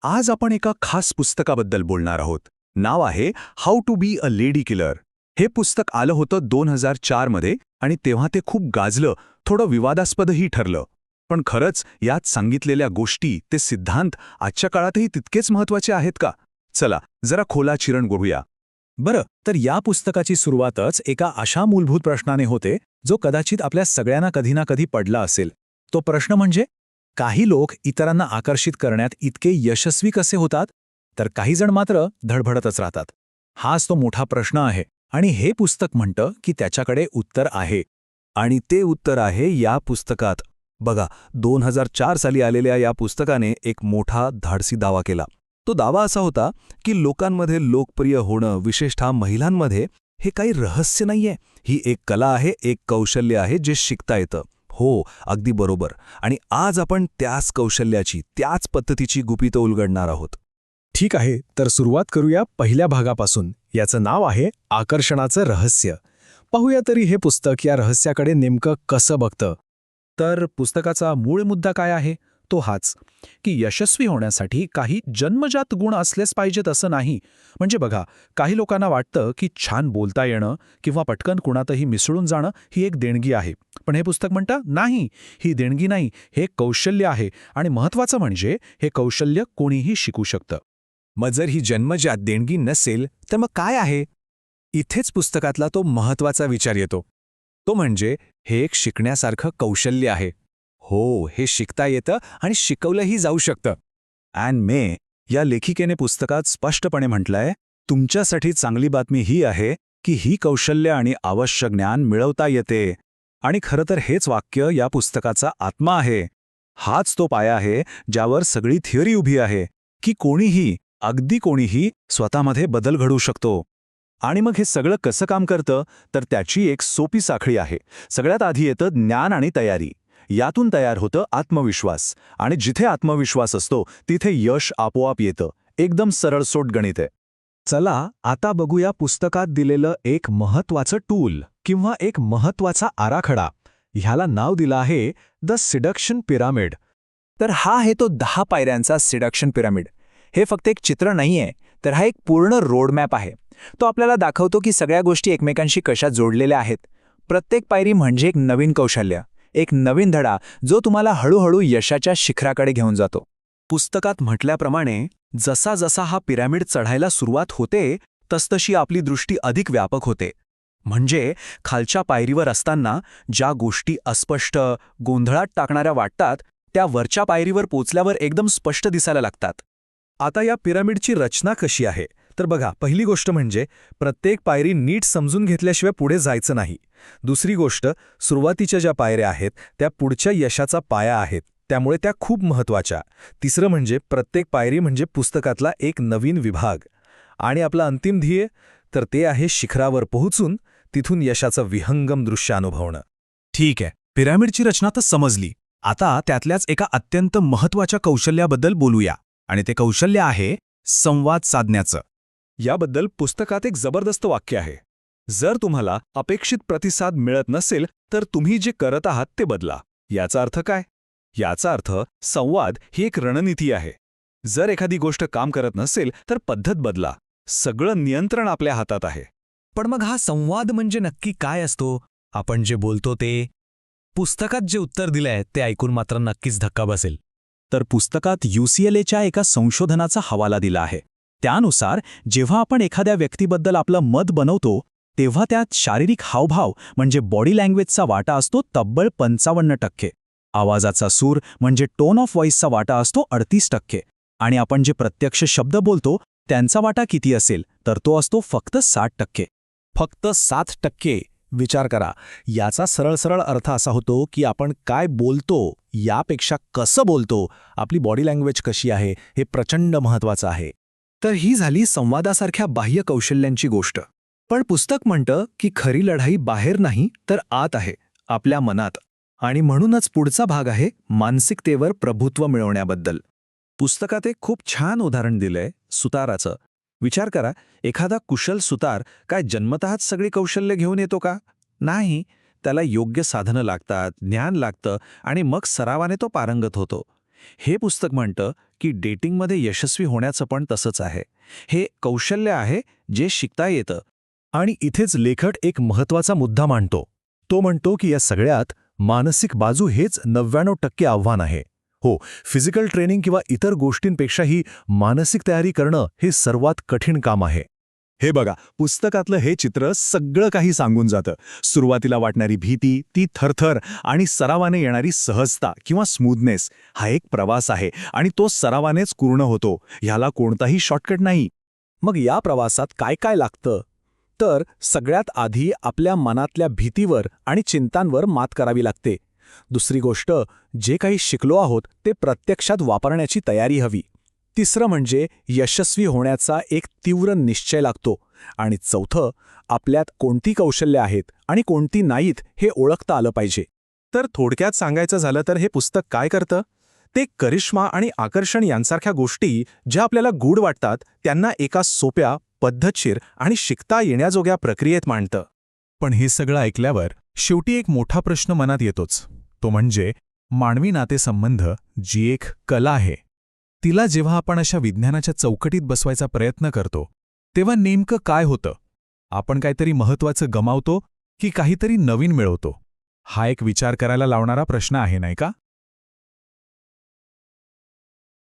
आज आपण एका खास पुस्तकाबद्दल बोलणार आहोत. नाव आहे how to be a lady killer. हे पुस्तक आलं होतं 2004 मध्ये आणि तेव्हा ते खूप गाजलं, थोडं विवादास्पदही ठरलं. पण खरंच यात सांगितलेल्या गोष्टी, ते सिद्धांत आजच्या काळातही तितकेच महत्त्वाचे आहेत का? चला जरा खोलात शिरण गोळूया. बरं, तर या पुस्तकाची सुरुवातच एका अशा मूलभूत प्रश्नाने होते जो कदाचित आपल्या सगळ्यांना कधी ना कधी पडला असेल. तो प्रश्न म्हणजे, काही लोक इतरांना आकर्षित करण्यात इतके यशस्वी कसे होतात, तर काही जण मात्र धडपडतच राहतात. हाच तो मोठा प्रश्न आहे आणि हे पुस्तक म्हणतं की त्याच्याकडे उत्तर आहे. आणि ते उत्तर आहे या पुस्तकात. बघा, 2004 साली आलेल्या या पुस्तकाने एक मोठा धाडसी दावा केला. तो दावा असा होता की लोकांमध्ये लोकप्रिय होणं, विशेषतः महिलांमध्ये, हे काही रहस्य नाहीये. ही एक कला आहे, एक कौशल्य आहे जे शिकता येतं. हो, अगदी बरोबर. आणि आज आपण त्याच कौशल्याची, त्याच पद्धतीची गुपितं उलगडणार आहोत. ठीक आहे, तर सुरुवात करूया पहिल्या भागापासून. याचं नाव आहे आकर्षणाचं रहस्य. पाहूया तरी हे पुस्तक या रहस्याकडे नेमकं कसं बघतं. तर पुस्तकाचा मूळ मुद्दा काय आहे? तो हाच की यशस्वी होण्यासाठी काही जन्मजात गुण असलेच पाहिजेत असं नाही. म्हणजे बघा, काही लोकांना वाटतं की छान बोलता येणं किंवा पटकन कुणातही मिसळून जाणं ही एक देणगी आहे. पण हे पुस्तक म्हणतं नाही, ही देणगी नाही, हे कौशल्य आहे. आणि महत्त्वाचं म्हणजे हे कौशल्य कोणीही शिकू शकतं. मग जर ही जन्मजात देणगी नसेल तर मग काय आहे? इथेच पुस्तकातला तो महत्त्वाचा विचार येतो. तो म्हणजे हे एक शिकण्यासारखं कौशल्य आहे. हो, हे शिकता येतं आणि शिकवलंही जाऊ शकतं. ॲन मे या लेखिकेने पुस्तकात स्पष्टपणे म्हटलंय, तुमच्यासाठी चांगली बातमी ही आहे की ही कौशल्य आणि आवश्यक ज्ञान मिळवता येते. आणि खरं तर हेच वाक्य या पुस्तकाचा आत्मा आहे. हाच तो पाया आहे ज्यावर सगळी थिअरी उभी आहे, की कोणीही, अगदी कोणीही स्वतःमध्ये बदल घडवू शकतो. आणि मग हे सगळं कसं काम करतं, तर त्याची एक सोपी साखळी आहे. सगळ्यात आधी येतं ज्ञान आणि तयारी. यातून तयार होतं आत्मविश्वास. आणि जिथे आत्मविश्वास असतो तिथे यश आपोआप येतं. एकदम सरळसोट गणित आहे. चला आता बघूया पुस्तकात दिलेलं एक महत्त्वाचं टूल किंवा एक महत्त्वाचा आराखडा. ह्याला नाव दिलं आहे द सिडक्शन पिरामिड. तर हा आहे तो 10 पायऱ्यांचा सिडक्शन पिरामिड. हे फक्त एक चित्र नाहीये, तर हा एक पूर्ण रोडमॅप आहे. तो आपल्याला दाखवतो की सगळ्या गोष्टी एकमेकांशी कशा जोडलेल्या आहेत. प्रत्येक पायरी म्हणजे एक नवीन कौशल्य, एक नवीन धडा, जो तुम्हाला हळूहळू यशाच्या शिखराकडे घेऊन जातो. पुस्तकात म्हटल्याप्रमाणे जसा जसा हा पिरॅमिड चढायला सुरुवात होते, तसतशी आपली दृष्टी अधिक व्यापक होते. म्हणजे खालच्या पायरीवर असताना ज्या गोष्टी अस्पष्ट, गोंधळात टाकणाऱ्या वाटतात, त्या वरच्या पायरीवर पोचल्यावर एकदम स्पष्ट दिसायला लागतात. आता या पिरामिडची रचना कशी आहे, तर बघा, पहिली गोष्ट म्हणजे प्रत्येक पायरी नीट समजून घेतल्याशिवाय पुढे जायचं नाही. दुसरी गोष्ट, सुरुवातीच्या ज्या पायऱ्या आहेत त्या पुढच्या यशाचा पाया आहेत, त्यामुळे त्या खूप महत्त्वाच्या. तिसरं म्हणजे प्रत्येक पायरी म्हणजे पुस्तकातला एक नवीन विभाग. आणि आपलं अंतिम ध्येय, तर ते आहे शिखरावर पोहोचून तिथून यशाचं विहंगम दृश्य अनुभवणं. ठीक आहे, पिरॅमिडची रचना तर समजली. आता त्यातल्याच एका अत्यंत महत्त्वाच्या कौशल्याबद्दल बोलूया. आणि ते कौशल्य आहे संवाद साधण्याचं. याबद्दल पुस्तकात एक जबरदस्त वाक्य आहे. जर तुम्हाला अपेक्षित प्रतिसाद मिळत नसेल तर तुम्ही जे करत आहात ते बदला. याचा अर्थ काय? याचा अर्थ संवाद ही एक रणनीती आहे. जर एखादी गोष्ट काम करत नसेल तर पद्धत बदला. सगळं नियंत्रण आपल्या हातात आहे. पण मग हा संवाद म्हणजे नक्की काय असतो? आपण जे बोलतो ते? पुस्तकात जे उत्तर दिलंय ते ऐकून मात्र नक्कीच धक्का बसेल. तर पुस्तकात UCLAच्या एका संशोधनाचा हवाला दिला आहे. त्यानुसार जेव्हा आपण एखाद्या व्यक्तीबद्दल आपलं मत बनवतो, तेव्हा त्यात शारीरिक हावभाव म्हणजे बॉडी लँग्वेजचा वाटा असतो तब्बल 55%. आवाजाचा सूर म्हणजे टोन ऑफ व्हॉइसचा वाटा असतो 38%. आणि आपण जे प्रत्यक्ष शब्द बोलतो त्यांचा वाटा किती असेल, तर तो असतो फक्त 60%. फक्त 7%. विचार करा, याचा सरळ अर्थ असा होतो की आपण काय बोलतो यापेक्षा कसं बोलतो, आपली बॉडी लँग्वेज कशी आहे, हे प्रचंड महत्त्वाचं आहे. तर ही झाली संवादासारख्या बाह्य कौशल्यांची गोष्ट. पण पुस्तक म्हणतं की खरी लढाई बाहेर नाही तर आत आहे, आपल्या मनात. आणि म्हणूनच पुढचा भाग आहे मानसिकतेवर प्रभुत्व मिळवण्याबद्दल. पुस्तकात एक खूप छान उदाहरण दिलंय सुताराचं. विचार करा, एखादा कुशल सुतार काय जन्मतःच सगळी कौशल्य घेऊन येतो का? नाही, त्याला योग्य साधनं लागतात, ज्ञान लागतं आणि मग सरावाने तो पारंगत होतो. हे पुस्तक म्हणतं की डेटिंगमध्ये यशस्वी होण्याचं पण तसंच आहे. हे कौशल्य आहे जे शिकता येतं. आणि इथेच लेखक एक महत्त्वाचा मुद्दा मांडतो. तो म्हणतो की या सगळ्यात मानसिक बाजू हेच 99% आव्हान आहे. हो, फिजिकल ट्रेनिंग किंवा इतर गोष्टींपेक्षाही मानसिक तयारी करणं हे सर्वात कठीण काम आहे. हे बघा, पुस्तकातलं हे चित्र सगळं काही सांगून जातं. सुरुवातीला वाटणारी भीती, ती थरथर आणि सरावाने येणारी सहजता किंवा स्मूथनेस हा एक प्रवास आहे आणि तो सरावानेच पूर्ण होतो. ह्याला कोणताही शॉर्टकट नाही. मग या प्रवासात काय काय लागतं? तर सगळ्यात आधी आपल्या मनातल्या भीतीवर आणि चिंतांवर मात करावी लागते. दुसरी गोष्ट, जे काही शिकलो आहोत ते प्रत्यक्षात वापरण्याची तयारी हवी. तिसरं म्हणजे यशस्वी होण्याचा एक तीव्र निश्चय लागतो. आणि चौथं, आपल्यात कोणती कौशल्य आहेत आणि कोणती नाहीत हे ओळखता आलं पाहिजे. तर थोडक्यात सांगायचं झालं तर हे पुस्तक काय करतं? ते करिश्मा आणि आकर्षण यांसारख्या गोष्टी ज्या आपल्याला गूढ वाटतात त्यांना एका सोप्या, पद्धतशीर आणि शिकता येण्याजोग्या प्रक्रियेत मांडतं. पण हे सगळं ऐकल्यावर शेवटी एक मोठा प्रश्न मनात येतोच. तो म्हणजे मानवी नातेसंबंध जी एक कला आहे, तिला जेव्हा आपण अशा विज्ञानाच्या चौकटीत बसवायचा प्रयत्न करतो तेव्हा नेमकं काय होतं? आपण काहीतरी महत्त्वाचं गमावतो की काहीतरी नवीन मिळवतो? हा एक विचार करायला लावणारा प्रश्न आहे, नाही का?